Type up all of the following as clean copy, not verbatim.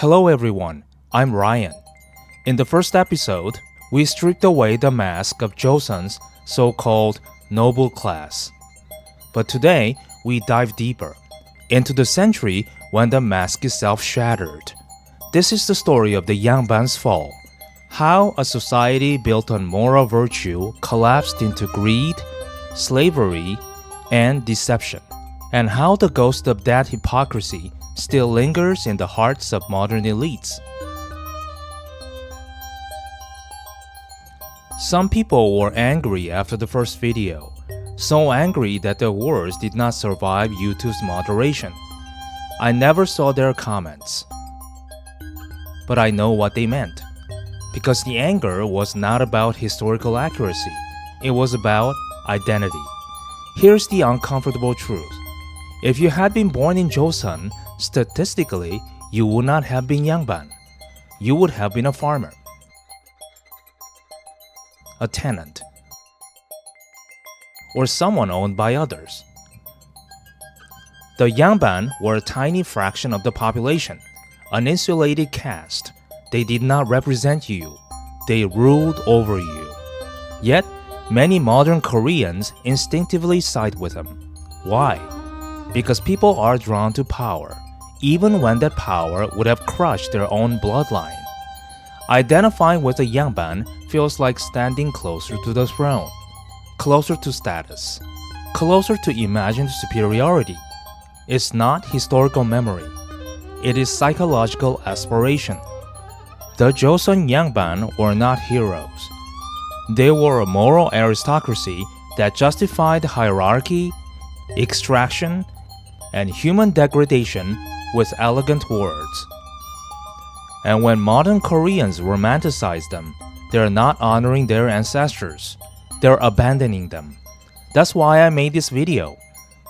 Hello everyone, I'm Ryan. In the first episode, we stripped away the mask of Joseon's so-called noble class. But today, we dive deeper into the century when the mask itself shattered. This is the story of the Yangban's fall. How a society built on moral virtue collapsed into greed, slavery, and deception. And how the ghost of that hypocrisy still lingers in the hearts of modern elites. Some people were angry after the first video, so angry that their words did not survive YouTube's moderation. I never saw their comments, but I know what they meant, because the anger was not about historical accuracy, it was about identity. Here's the uncomfortable truth. If you had been born in Joseon, statistically, you would not have been Yangban. You would have been a farmer, a tenant, or someone owned by others. The Yangban were a tiny fraction of the population, an insulated caste. They did not represent you. They ruled over you. Yet, many modern Koreans instinctively side with them. Why? Because people are drawn to power, even when that power would have crushed their own bloodline. Identifying with the Yangban feels like standing closer to the throne, closer to status, closer to imagined superiority. It's not historical memory. It is psychological aspiration. The Joseon Yangban were not heroes. They were a moral aristocracy that justified hierarchy, extraction, and human degradation with elegant words. And when modern Koreans romanticize them, they're not honoring their ancestors. They're abandoning them. That's why I made this video.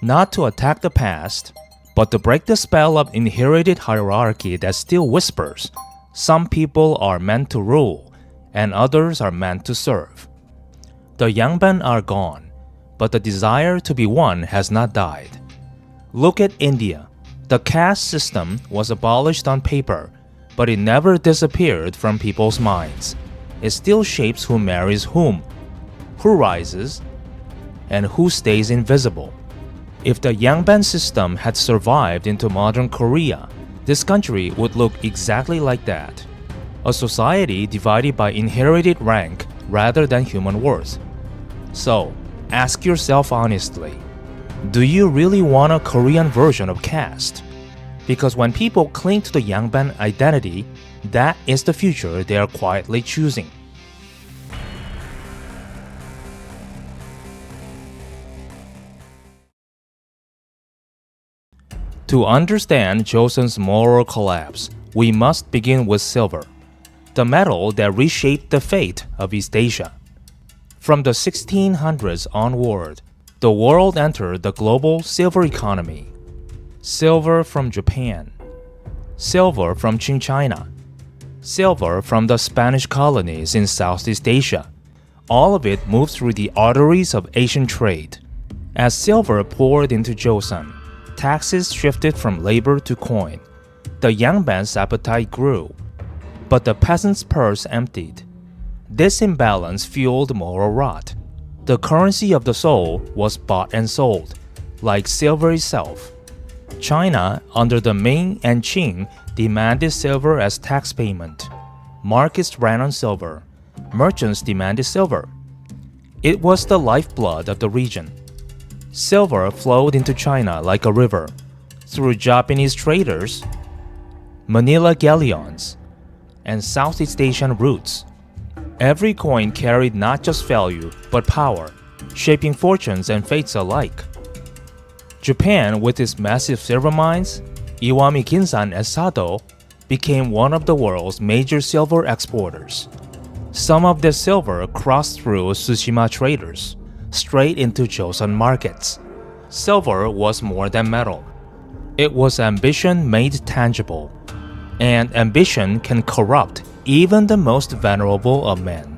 Not to attack the past, but to break the spell of inherited hierarchy that still whispers, some people are meant to rule, and others are meant to serve. The Yangban are gone, but the desire to be one has not died. Look at India. The caste system was abolished on paper, but it never disappeared from people's minds. It still shapes who marries whom, who rises, and who stays invisible. If the Yangban system had survived into modern Korea, this country would look exactly like that. A society divided by inherited rank rather than human worth. So, ask yourself honestly, do you really want a Korean version of caste? Because when people cling to the Yangban identity, that is the future they are quietly choosing. To understand Joseon's moral collapse, we must begin with silver, the metal that reshaped the fate of East Asia. From the 1600s onward, the world entered the global silver economy. Silver from Japan, silver from Qing China, silver from the Spanish colonies in Southeast Asia. All of it moved through the arteries of Asian trade. As silver poured into Joseon, taxes shifted from labor to coin. The Yangban's appetite grew, but the peasant's purse emptied. This imbalance fueled moral rot. The currency of the soul was bought and sold, like silver itself. China, under the Ming and Qing, demanded silver as tax payment. Markets ran on silver. Merchants demanded silver. It was the lifeblood of the region. Silver flowed into China like a river, through Japanese traders, Manila galleons, and Southeast Asian routes. Every coin carried not just value, but power, shaping fortunes and fates alike. Japan, with its massive silver mines, Iwami Kinsan and Sado, became one of the world's major silver exporters. Some of this silver crossed through Tsushima traders, straight into Joseon markets. Silver was more than metal. It was ambition made tangible. And ambition can corrupt even the most venerable of men.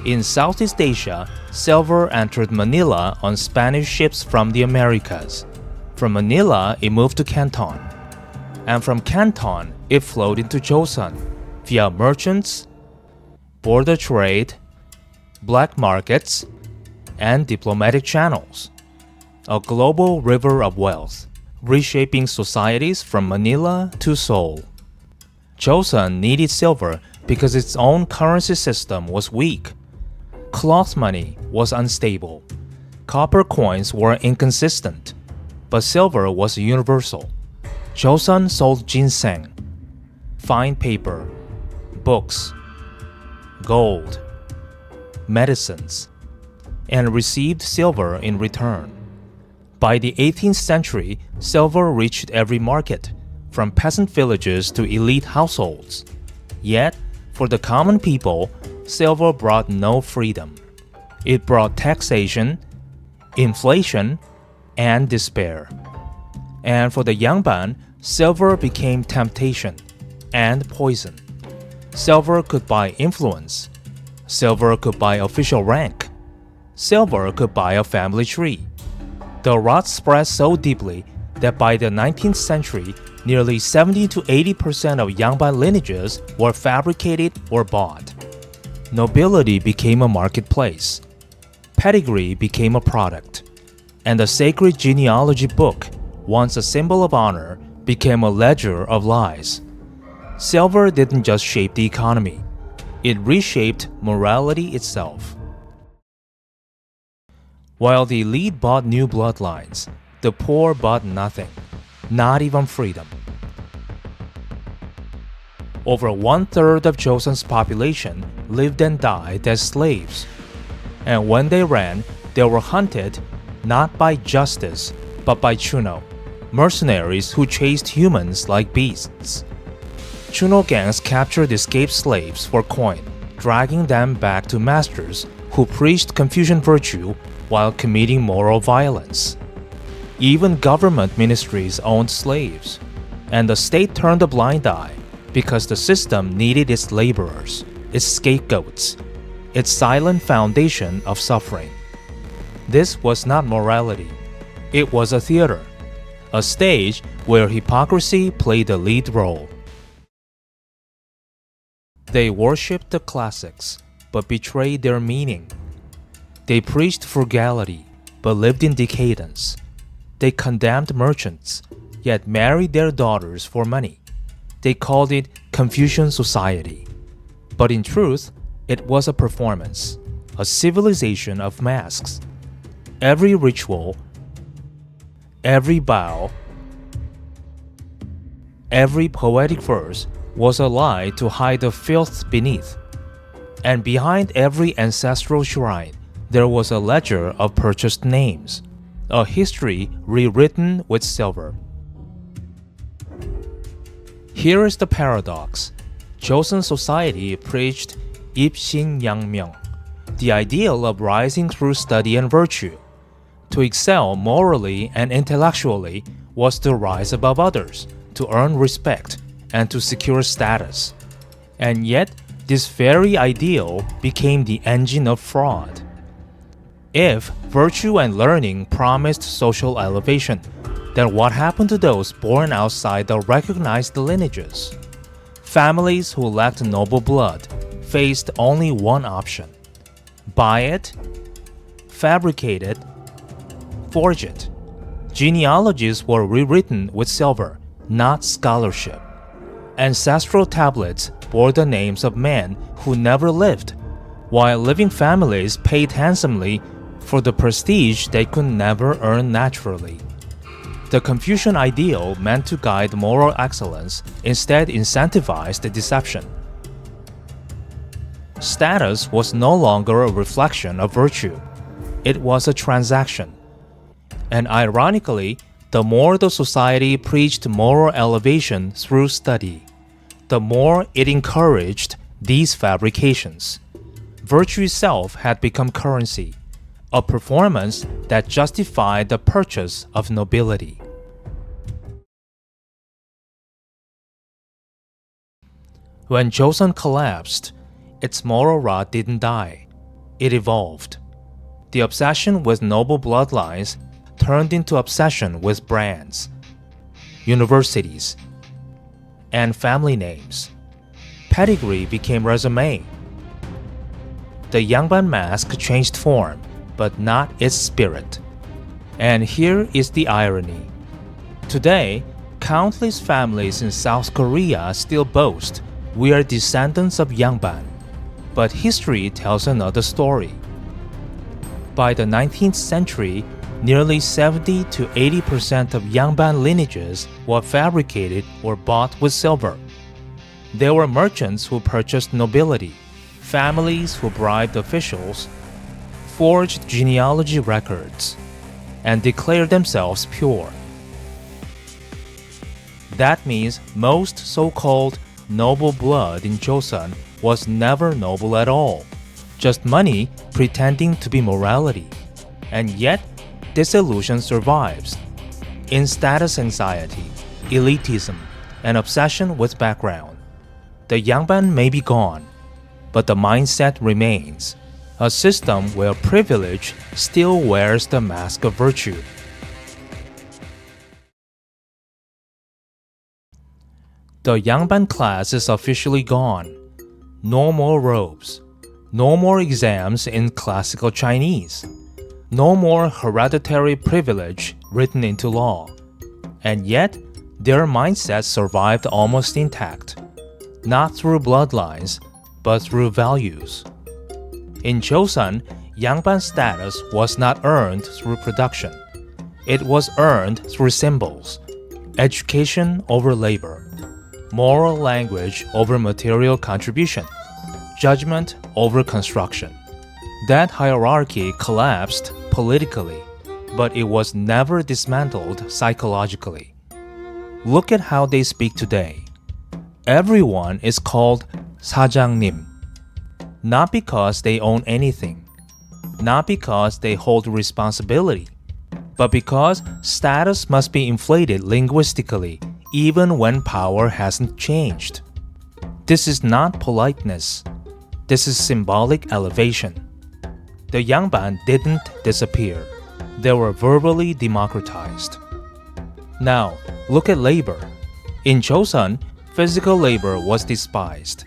In Southeast Asia, silver entered Manila on Spanish ships from the Americas. From Manila, it moved to Canton. and from Canton it flowed into Joseon via merchants, border trade, black markets, and diplomatic channels. A global river of wealth, reshaping societies from Manila to Seoul. Joseon needed silver because its own currency system was weak. Cloth money was unstable. Copper coins were inconsistent, but silver was universal. Joseon sold ginseng, fine paper, books, gold, medicines, and received silver in return. By the 18th century, silver reached every market, from peasant villages to elite households. Yet, for the common people, silver brought no freedom. It brought taxation, inflation, and despair. And for the Yangban, silver became temptation and poison. Silver could buy influence. Silver could buy official rank. Silver could buy a family tree. The rot spread so deeply that by the 19th century, nearly 70 to 80% of Yangban lineages were fabricated or bought. Nobility became a marketplace. Pedigree became a product. And the sacred genealogy book, once a symbol of honor, became a ledger of lies. Silver didn't just shape the economy. It reshaped morality itself. While the elite bought new bloodlines, the poor bought nothing, not even freedom. Over 1/3 of Joseon's population lived and died as slaves. And when they ran, they were hunted not by justice, but by Chuno, mercenaries who chased humans like beasts. Chuno gangs captured escaped slaves for coin, dragging them back to masters who preached Confucian virtue while committing moral violence. Even government ministries owned slaves, and the state turned a blind eye because the system needed its laborers, its scapegoats, its silent foundation of suffering. This was not morality. It was a theater, a stage where hypocrisy played a lead role. They worshipped the classics, but betrayed their meaning. They preached frugality, but lived in decadence. They condemned merchants, yet married their daughters for money. They called it Confucian society. But in truth, it was a performance, a civilization of masks. Every ritual, every bow, every poetic verse was a lie to hide the filth beneath. And behind every ancestral shrine, there was a ledger of purchased names, a history rewritten with silver. Here is the paradox. Joseon society preached 입신양명, the ideal of rising through study and virtue. To excel morally and intellectually was to rise above others, to earn respect, and to secure status. And yet, this very ideal became the engine of fraud. If virtue and learning promised social elevation, then what happened to those born outside the recognized lineages? Families who lacked noble blood faced only one option: buy it, fabricate it, forge it. Genealogies were rewritten with silver, not scholarship. Ancestral tablets bore the names of men who never lived, while living families paid handsomely for the prestige they could never earn naturally. The Confucian ideal meant to guide moral excellence instead incentivized deception. Status was no longer a reflection of virtue. It was a transaction. And ironically, the more the society preached moral elevation through study, the more it encouraged these fabrications. Virtue itself had become currency, a performance that justified the purchase of nobility. When Joseon collapsed, its moral rot didn't die. It evolved. The obsession with noble bloodlines turned into obsession with brands. Universities, and family names. Pedigree became resume. The Yangban mask changed form, but not its spirit. And here is the irony. Today, countless families in South Korea still boast we are descendants of Yangban, but history tells another story. By the 19th century, nearly 70 to 80% of Yangban lineages were fabricated or bought with silver. There were merchants who purchased nobility, families who bribed officials, forged genealogy records, and declared themselves pure. That means most so-called noble blood in Joseon was never noble at all, just money pretending to be morality. And yet, this illusion survives. In status anxiety, elitism, and obsession with background. The Yangban may be gone, but the mindset remains. A system where privilege still wears the mask of virtue. The Yangban class is officially gone. No more robes. No more exams in classical Chinese. No more hereditary privilege written into law. And yet, their mindset survived almost intact. Not through bloodlines, but through values. In Joseon, Yangban status was not earned through production. It was earned through symbols. Education over labor. Moral language over material contribution. Judgment over construction. That hierarchy collapsed politically, but it was never dismantled psychologically. Look at how they speak today. Everyone is called sajangnim. Not because they own anything, not because they hold responsibility, but because status must be inflated linguistically even when power hasn't changed. This is not politeness. This is symbolic elevation. The Yangban didn't disappear. They were verbally democratized. Now, look at labor. In Joseon, physical labor was despised,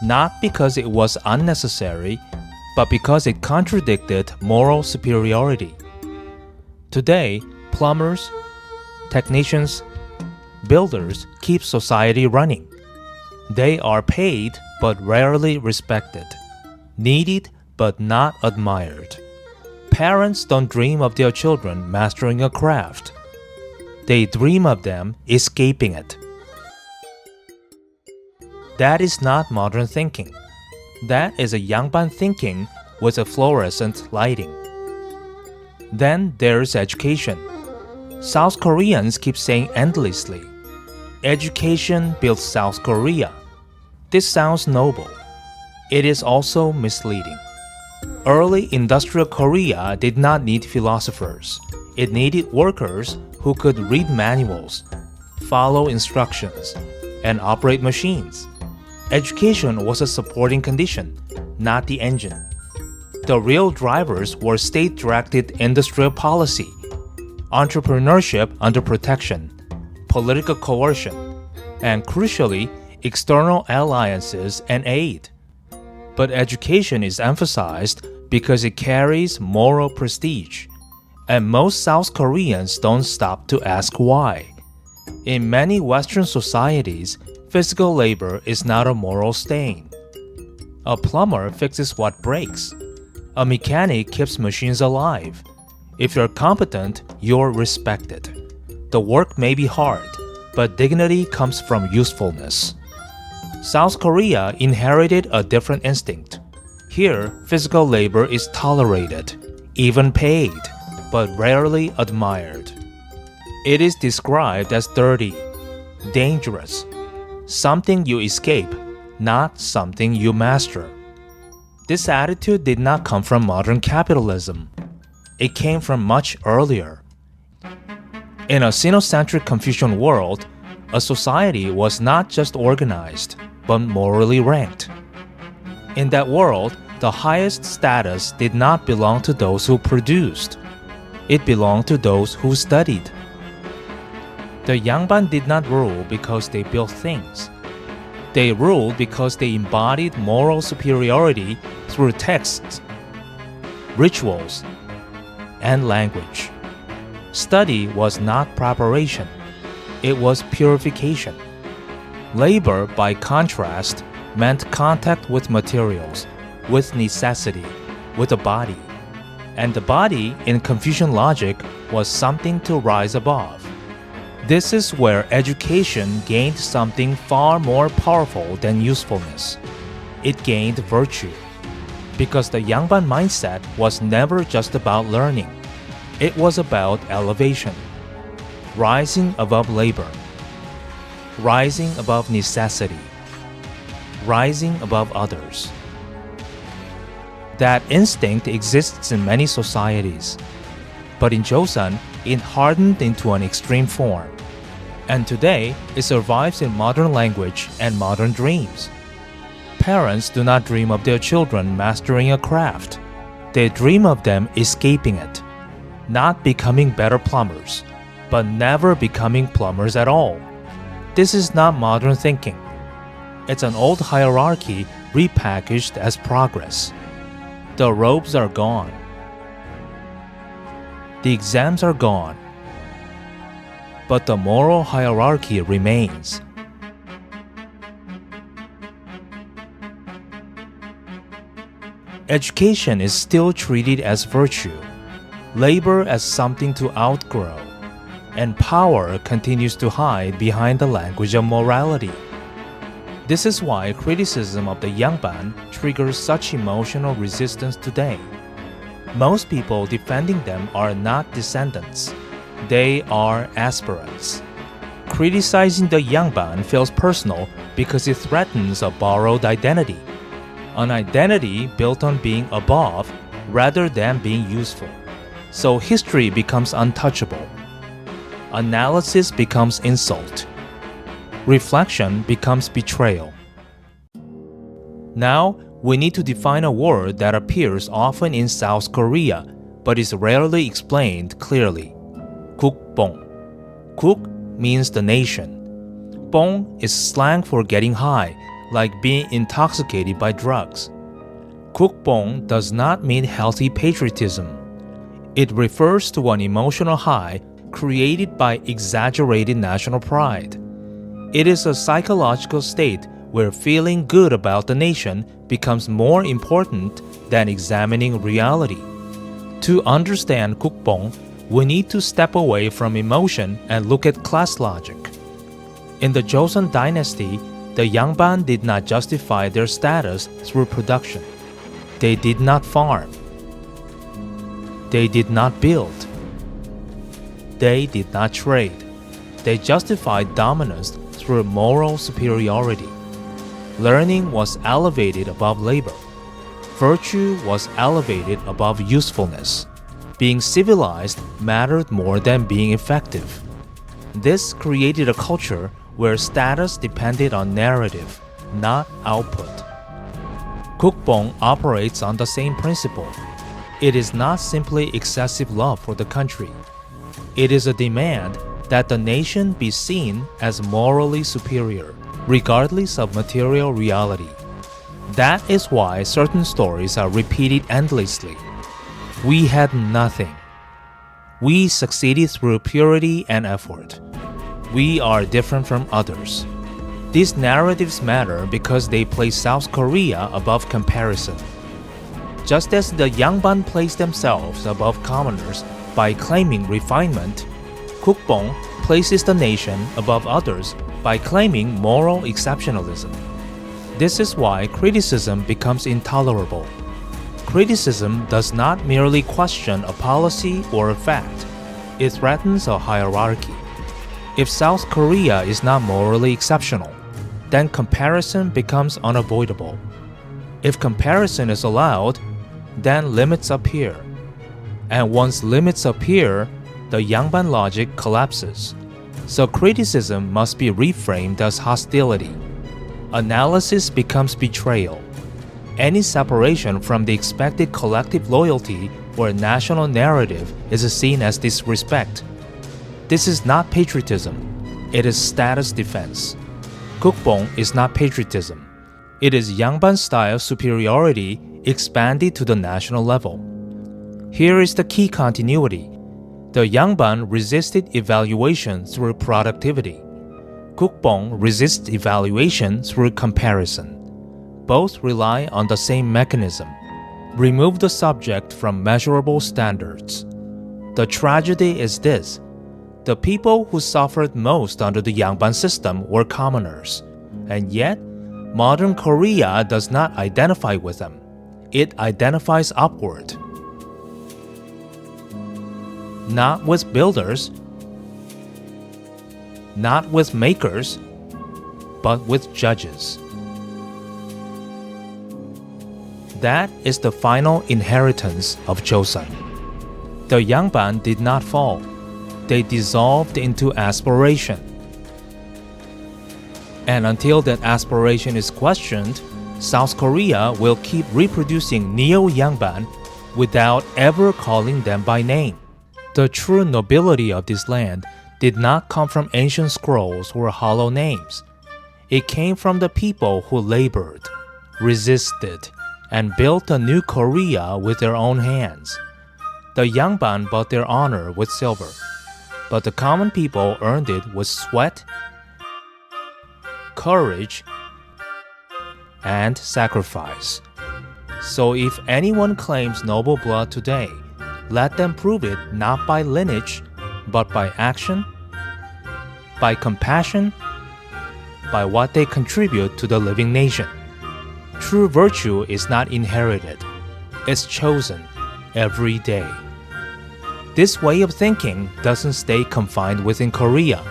not because it was unnecessary, but because it contradicted moral superiority. Today, plumbers, technicians, builders keep society running. They are paid but rarely respected, needed but not admired. Parents don't dream of their children mastering a craft. They dream of them escaping it. That is not modern thinking. That is a Yangban thinking with a fluorescent lighting. Then there's education. South Koreans keep saying endlessly, education built South Korea. This sounds noble. It is also misleading. Early industrial Korea did not need philosophers. It needed workers who could read manuals, follow instructions, and operate machines. Education was a supporting condition, not the engine. The real drivers were state-directed industrial policy, entrepreneurship under protection, political coercion, and crucially, external alliances and aid. But education is emphasized because it carries moral prestige, and most South Koreans don't stop to ask why. In many Western societies, physical labor is not a moral stain. A plumber fixes what breaks. A mechanic keeps machines alive. If you're competent, you're respected. The work may be hard, but dignity comes from usefulness. South Korea inherited a different instinct. Here, physical labor is tolerated, even paid, but rarely admired. It is described as dirty, dangerous, something you escape, not something you master. This attitude did not come from modern capitalism. It came from much earlier. In a Sinocentric Confucian world, a society was not just organized, but morally ranked. In that world, the highest status did not belong to those who produced. It belonged to those who studied. The Yangban did not rule because they built things. They ruled because they embodied moral superiority through texts, rituals, and language. Study was not preparation, it was purification. Labor, by contrast, meant contact with materials, with necessity, with the body. And the body, in Confucian logic, was something to rise above. This is where education gained something far more powerful than usefulness. It gained virtue. Because the Yangban mindset was never just about learning. It was about elevation. Rising above labor. Rising above necessity. Rising above others. That instinct exists in many societies. But in Joseon, it hardened into an extreme form. And today, it survives in modern language and modern dreams. Parents do not dream of their children mastering a craft. They dream of them escaping it. Not becoming better plumbers, but never becoming plumbers at all. This is not modern thinking. It's an old hierarchy repackaged as progress. The robes are gone. The exams are gone. But the moral hierarchy remains. Education is still treated as virtue, labor as something to outgrow, and power continues to hide behind the language of morality. This is why criticism of the Yangban triggers such emotional resistance today. Most people defending them are not descendants. They are aspirants. Criticizing the Yangban feels personal because it threatens a borrowed identity. An identity built on being above rather than being useful. So history becomes untouchable. Analysis becomes insult. Reflection becomes betrayal. Now, we need to define a word that appears often in South Korea but is rarely explained clearly. Gukppong. Guk means the nation. Pong is slang for getting high, like being intoxicated by drugs. Gukppong does not mean healthy patriotism. It refers to an emotional high created by exaggerated national pride. It is a psychological state where feeling good about the nation becomes more important than examining reality. To understand gukppong, we need to step away from emotion and look at class logic. In the Joseon dynasty, the Yangban did not justify their status through production. They did not farm. They did not build. They did not trade. They justified dominance through moral superiority. Learning was elevated above labor. Virtue was elevated above usefulness. Being civilized mattered more than being effective. This created a culture where status depended on narrative, not output. Gukppong operates on the same principle. It is not simply excessive love for the country. It is a demand that the nation be seen as morally superior, regardless of material reality. That is why certain stories are repeated endlessly. We had nothing. We succeeded through purity and effort. We are different from others. These narratives matter because they place South Korea above comparison. Just as the Yangban place themselves above commoners by claiming refinement, Gukppong places the nation above others by claiming moral exceptionalism. This is why criticism becomes intolerable. Criticism does not merely question a policy or a fact. It threatens a hierarchy. If South Korea is not morally exceptional, then comparison becomes unavoidable. If comparison is allowed, then limits appear. And once limits appear, the Yangban logic collapses. So criticism must be reframed as hostility. Analysis becomes betrayal. Any separation from the expected collective loyalty or national narrative is seen as disrespect. This is not patriotism. It is status defense. Gukppong is not patriotism. It is Yangban-style superiority expanded to the national level. Here is the key continuity. The Yangban resisted evaluation through productivity. Gukppong resists evaluation through comparison. Both rely on the same mechanism. Remove the subject from measurable standards. The tragedy is this. The people who suffered most under the Yangban system were commoners, and yet, modern Korea does not identify with them. It identifies upward. Not with builders, not with makers, but with judges. That is the final inheritance of Joseon. The Yangban did not fall. They dissolved into aspiration. And until that aspiration is questioned, South Korea will keep reproducing Neo-Yangban without ever calling them by name. The true nobility of this land did not come from ancient scrolls or hollow names. It came from the people who labored, resisted, and built a new Korea with their own hands. The Yangban bought their honor with silver, but the common people earned it with sweat, courage, and sacrifice. So if anyone claims noble blood today, let them prove it not by lineage, but by action, by compassion, by what they contribute to the living nation. True virtue is not inherited, it's chosen every day. This way of thinking doesn't stay confined within Korea.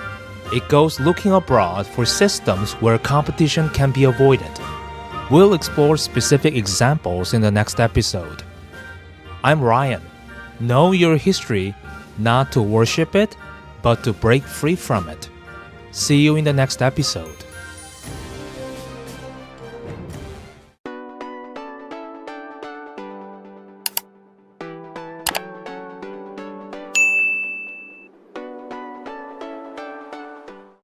It goes looking abroad for systems where competition can be avoided. We'll explore specific examples in the next episode. I'm Ryan. Know your history, not to worship it, but to break free from it. See you in the next episode.